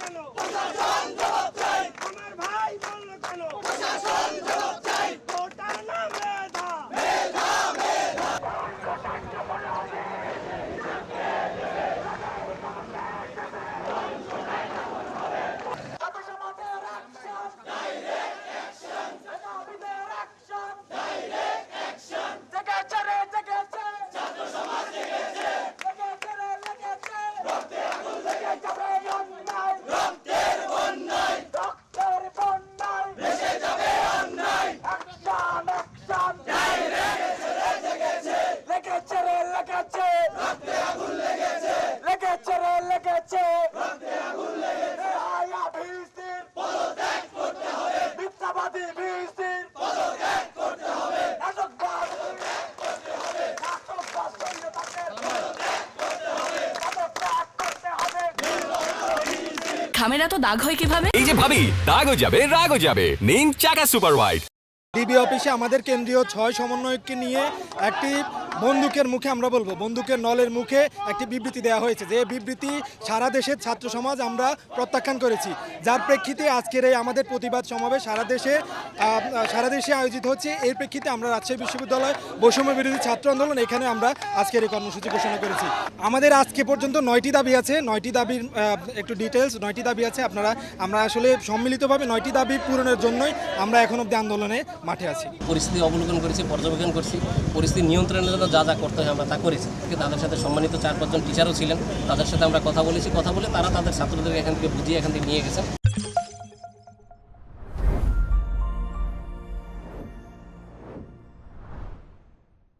কেন প্রশাসন জবাব চাই আমার ভাই বলল কেন প্রশাসন জবাব চাই কোটা না মেধা মেধা মেধা খামেরা তো দাগ হয় কিভাবে? এই যে ভাবি, দাগও যাবে রাগও যাবে, নিন চাকা সুপার হোয়াইট। ডিবি অফিসে আমাদের কেন্দ্রীয় 6 সমন্বয়ককে নিয়ে একটি বন্দুকের মুখে, আমরা বলবো বন্দুকের নলের মুখে একটি বিবৃতি দেওয়া হয়েছে, যে বিবৃতি সারা দেশের ছাত্র সমাজ আমরা প্রত্যাখ্যান করেছি, যার প্রেক্ষিতে আজকের এই আমাদের প্রতিবাদ সমাবেশ সারা দেশে আয়োজিত হচ্ছে। এর প্রেক্ষিতে আমরা রাজশাহী বিশ্ববিদ্যালয় বৈষম্য বিরোধী ছাত্র আন্দোলন এখানে আমরা আজকের এই কর্মসূচি ঘোষণা করেছি। আমাদের আজকে পর্যন্ত 9টি দাবি আছে। 9টি দাবির একটু ডিটেলস, 9টি দাবি আছে। আমরা আসলে সম্মিলিতভাবে 9টি দাবি পূরণের জন্যই আমরা এখন অবধি আন্দোলনে মাঠে আছি। পরিস্থিতি অবলোকন করেছি, পর্যবেক্ষণ করছি, পরিস্থিতি নিয়ন্ত্রণের জন্য যা যা করতে হয় আমরা তা করেছি। তাদের সাথে সম্মানিত 4-5 জন টিচারও ছিলেন, তাদের সাথে আমরা কথা বলে তারা তাদের ছাত্রদেরকে এখান থেকে বুঝিয়ে এখান থেকে নিয়ে গেছেন।